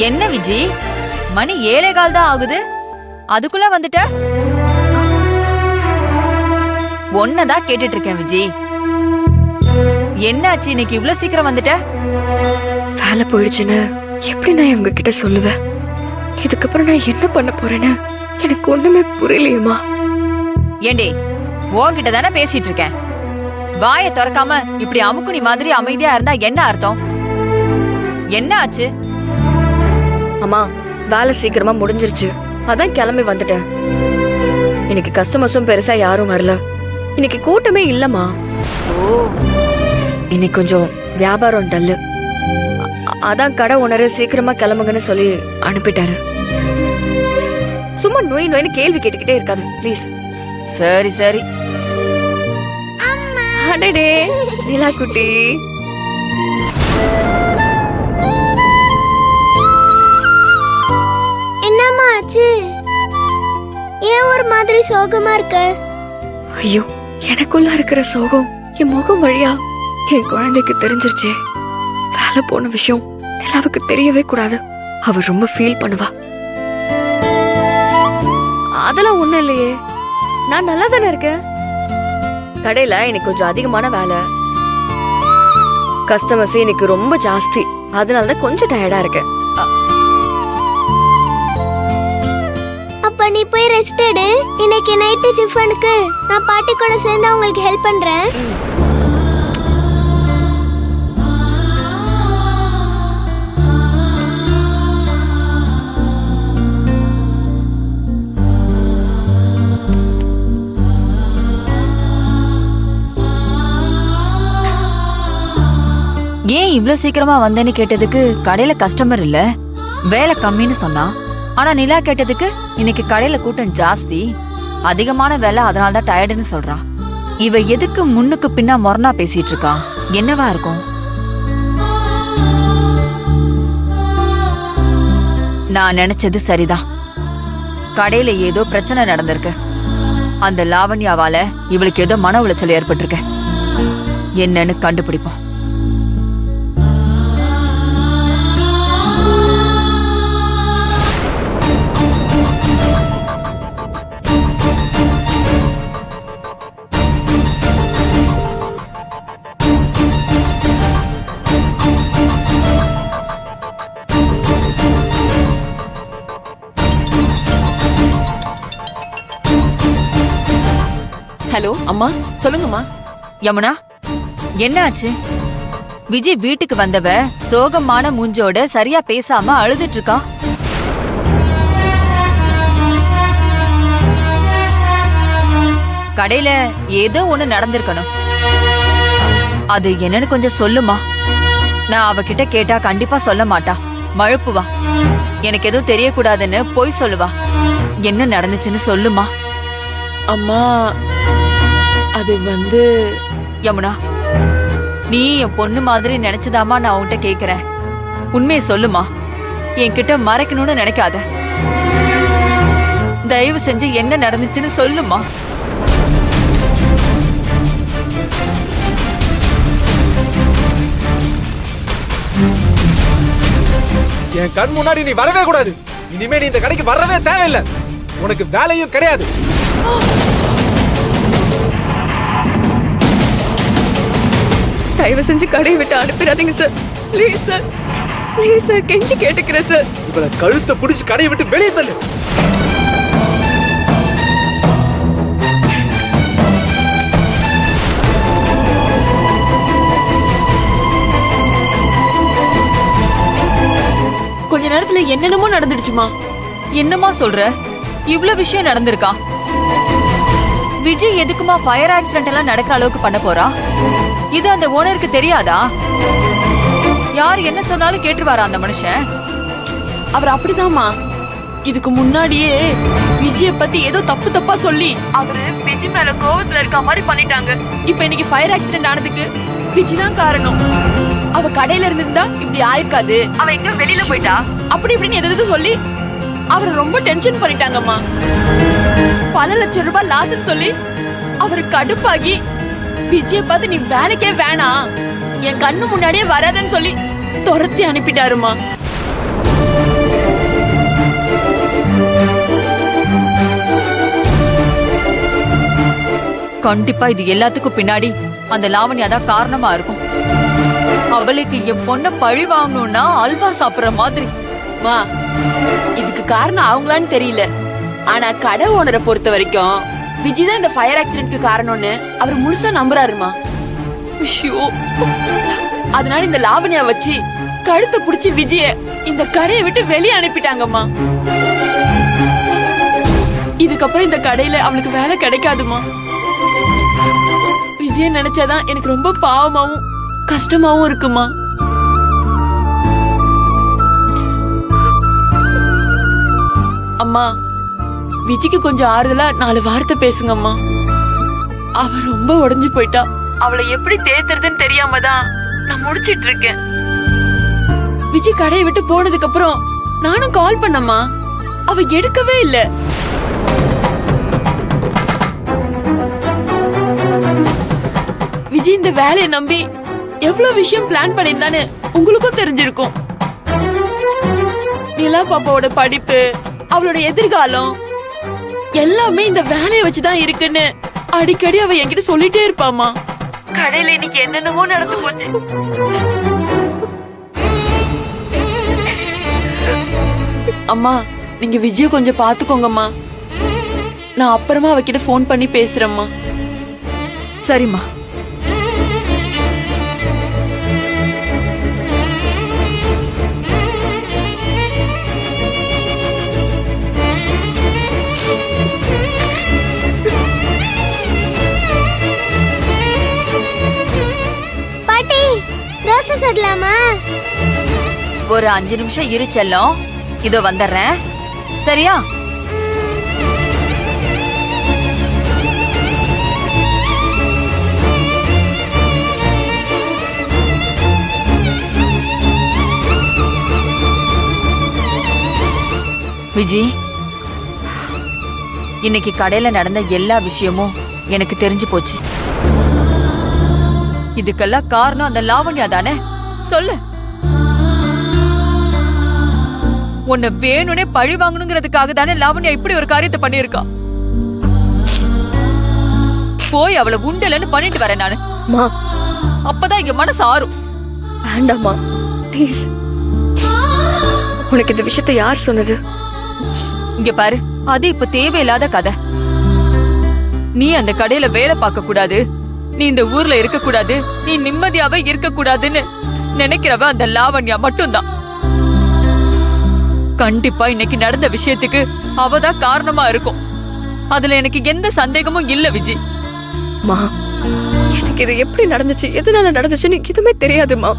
என்ன விஜி, மணி 7:15 தான் ஆகுது, அதுக்குள்ள வந்துட்ட? ஒன்னதான் கேட்டுட்டு இருக்கேன் விஜி. என்னாச்சு இன்னைக்கு இவ்ளோ சீக்கிரம் வந்துட்ட? வேலை போயிடுச்சுன்னு எப்படி நான் இவங்க கிட்ட சொல்லுவேன்? இதுக்கப்புறம் நான் என்ன பண்ண போறேன்னு எனக்கு ஒண்ணுமே புரியலையுமா. ஏண்டே, உன்கிட்ட தானே பேசிட்டு இருக்கேன். வாயை திறக்காம இப்படி அமுக்குனி மாதிரி அமைதியா இருந்தா என்ன அர்த்தம்? என்ன ஆச்சு? அம்மா, வேலை சீக்கிரமா முடிஞ்சிருச்சு, அதான் கிளம்பி வந்துட்டேன். இன்னைக்கு கஸ்டமர்ஸும் பெருசா யாரும் வரல, இன்னைக்கு கூட்டமே இல்லம்மா. ஓ, இன்னைக்கு கொஞ்சம் வியாபாரம் டல்லு, அதான் கடை ஓனரு சீக்கிரமா கிளம்புங்கன்னு சொல்லி அனுப்பிட்டாரு. சும்மா நோய் நோயின்னு கேள்வி கேட்டுக்கிட்டே இருக்காது ப்ளீஸ். சரி சரி. அடடே நிலா குட்டி, என்னம்மா ஆச்சு? ஏன் ஒரு மாதிரி சோகமா இருக்க? ஐயோ, எனக்குள்ள இருக்கிற சோகம் என் முகம் வழியா என் குழந்தைக்கு தெரிஞ்சிருச்சே. வேலை போன விஷயம் நிலாவுக்கு தெரியவே கூடாது, அவ ரொம்ப ஃபீல் பண்ணுவா. அதெல்லாம் ஒண்ணும் இல்லையே, நான் நல்லா தானே இருக்கேன். கடையில எனக்கு கொஞ்சம் அதிகமான வேலை, கஸ்டமர்ஸ் எனக்கு ரொம்ப ஜாஸ்தி, அதனாலதான் கொஞ்சம் டயர்டா இருக்கேன். அப்ப நீ போய் ரெஸ்ட் எடு. இன்னைக்கு நைட்டு டிஃபனுக்கு நான் பாட்டி கூட சேர்ந்து உங்களுக்கு ஹெல்ப் பண்றேன். ஏன் இவ்ளோ சீக்கிரமா வந்தேன்னு கேட்டதுக்கு கடையில கஸ்டமர் இல்ல, வேலை கம்மின்னு சொன்னா. ஆனா நிலா கேட்டதுக்கு இன்னைக்கு கடையில கூட்டம் ஜாஸ்தி, அதிகமான வேலை, அதனாலதான் டயர்டுன்னு சொல்றான். இவ எதுக்கு முன்னுக்கு பின்னா மொரணா பேசிட்டு இருக்கா? என்னவா இருக்கும்? நான் நினைச்சது சரிதான். கடையில ஏதோ பிரச்சனை நடந்திருக்கு. அந்த லாவண்யாவால இவளுக்கு ஏதோ மன உளைச்சல் ஏற்பட்டிருக்கு. என்னன்னு கண்டுபிடிப்போம். ஹலோ அம்மா, சொல்லுங்கம்மா. யமுனா, என்ன ஆச்சு? விஜய் வீட்டுக்கு வந்தவ சோகமான மூஞ்சோட சரியா பேசாம அழுதுட்டு இருக்கா. கடையில ஏதோ ஒண்ணு நடந்திருக்கணும், அது என்னன்னு கொஞ்சம் சொல்லுமா. நான் அவகிட்ட கேட்டா கண்டிப்பா சொல்ல மாட்டா, மழுப்புவா. எனக்கு எதுவும் தெரியக்கூடாதுன்னு போய் சொல்லுவா. என்ன நடந்துச்சுன்னு சொல்லுமா. அம்மா, அது வந்து யமுனா, நீ என் பொண்ணு மாதிரி நினைச்சதாமா நான் உன்கிட்ட கேக்குறேன். உண்மையை சொல்லுமா, என்கிட்ட மறைக்கணும்னு நினைக்காத. தயவு செஞ்சு என்ன நடந்துச்சுன்னு சொல்லுமா. என் கண் முன்னாடி நீ வரவே கூடாது. இனிமே நீ இந்த கடைக்கு வரவே தேவையில்லை, உனக்கு வேலையும் கிடையாது. தயவு செஞ்சு கடையை விட்டு அனுப்பிடாதீங்க sir, please sir, please sir, கெஞ்சி கேட்டுக்கிறேன் சார். இவளை கழுத்தை பிடிச்சு கடையை விட்டு வெளியே தள்ளு. கொஞ்ச நேரத்துல என்னென்னமோ நடந்துடுச்சுமா. என்னமா சொல்ற? இவ்ளோ விஷயம் நடந்திருக்கா? விஜய் எதுக்குமா ஃபயர் ஆக்சிடென்ட் எல்லாம் நடக்கிற அளவுக்கு பண்ண போறா? இது அந்த ஓனருக்கு தெரியாதா? யார் என்ன சொன்னாலும் கேட்டுருவாரா அந்த மனுஷன்? அவர் அப்படிதாம்மா. இதுக்கு முன்னாடியே விஜய பத்தி ஏதோ தப்பு தப்பா சொல்லி அவரு விஜய் மேல கோவத்துல இருக்க மாதிரி பண்ணிட்டாங்க. இப்ப இன்னைக்கு ஃபயர் ஆக்சிடென்ட் ஆனதுக்கு விஜய் தான் காரணம். அவ கடையில இருந்திருந்தா இப்படி ஆயிருக்காது, அவ எங்க வெளியில போயிட்டா அப்படி இப்படின்னு எதாவது சொல்லி அவரை ரொம்ப டென்ஷன் பண்ணிட்டாங்கம்மா. பல லட்சம் ரூபாய் லாஸ்ன்னு சொல்லி அவரு கடுப்பாகி விஜய பார்த்து நீ வேலைக்கே வேணாம், என் கண்ணு முன்னாடியே வராதன்னு சொல்லி துரத்தி அனுப்பிட்டாருமா. கண்டிப்பா இது எல்லாத்துக்கும் பின்னாடி அந்த லாவண்யா தான் காரணமா இருக்கும். அவளுக்கு என் பொண்ண பழி வாங்கணும்னா அல்வா சாப்பிடுற மாதிரி. மா, இதுக்கு காரணம் அவங்களான்னு தெரியல. ஆனா கடை ஓனரை பொறுத்த வரைக்கும் விஜய் தான் இந்த ஃபயர் ஆக்சிடென்ட்க்கு காரணம்னு அவர் முழுசா நம்புறாருமா. ஐயோ, அதனால இந்த லாவண்யா வச்சு கழுத்தை புடிச்சு விஜய இந்த கடையை விட்டு வெளியே அனுப்பிட்டாங்கம்மா. இதுக்கப்புறம் இந்த கடையில அவளுக்கு வேலை கிடைக்காதுமா. விஜய நினைச்சாதான் எனக்கு ரொம்ப பாவமாவும் கஷ்டமாவும் இருக்குமா. அம்மா, விஜய்க்கு கொஞ்சம் ஆறுதலா 4 வார்த்தை பேசுங்கம்மா. அவ ரொம்ப உடைஞ்சு போயிட்டா. அவளை எப்படி தேத்துறதுன்னு தெரியாம தான் நான் முடிச்சிட்டு இருக்கேன். விஜய் கடையை விட்டு போனதுக்கு அப்புறம் நானும் கால் பண்ணம்மா, அவ எடுக்கவே இல்ல. விஜய் இந்த வேலையை நம்பி எவ்வளவு விஷயம் பிளான் பண்ணிருந்தான்னு உங்களுக்கும் தெரிஞ்சிருக்கும். நிலா பாப்பாவோட படிப்பு, அவளோட எதிர்காலம் எல்லாமே இந்த வேலையை வச்சுதான் இருக்குன்னு அடிக்கடி அவ என்கிட்ட சொல்லிட்டே இருப்பாமா. கடையில இன்னைக்கு என்னென்னமோ நடந்து போச்சு. அம்மா, நீங்க விஜய கொஞ்சம் பாத்துக்கோங்கம்மா. நான் அப்புறமா அவகிட்ட ஃபோன் பண்ணி பேசுறேம்மா. சரிம்மா. பாட்டி, தோசை சுடலாமா? ஒரு 5 நிமிஷம் இரு செல்லம், இதோ வந்துடுறேன். சரியா? விஜி, இன்னைக்கு கடையில நடந்த எல்லா விஷயமும் எனக்கு தெரிஞ்சு போச்சு. இதுக்கெல்லாம் காரணம் அந்த லாவண்யா தானே? சொல்லு. உன்னை வேணும்னே பழி வாங்கணுங்கிறதுக்காக தானே லாவண்யா இப்படி ஒரு காரியத்தை பண்ணிருக்கா. போய் அவளை உண்டலன்னு பண்ணிட்டு வரேன் நானு. மா, அப்பதான் இங்க மனசு ஆறும். வேண்டாம்மா ப்ளீஸ். உனக்கு இந்த விஷயத்தை யார் சொன்னது? இங்க பாரு, அது இப்ப தேவையில்லாத கதை. நீ அந்த கடையில வேலை பார்க்க கூடாது, நீ இந்த ஊர்ல இருக்க கூடாது, நீ நிம்மதியாவே இருக்க கூடாதுன்னு நினைக்கிறவ அந்த லாவண்யா மட்டும்தான். கண்டிப்பா இன்னைக்கு நடந்த விஷயத்துக்கு அவதான் காரணமா இருக்கும். அதுல எனக்கு எந்த சந்தேகமும் இல்ல விஜி. மா, எனக்கு இது எப்படி நடந்துச்சு, எதனால நடந்துச்சுன்னு எதுவுமே தெரியாதுமா.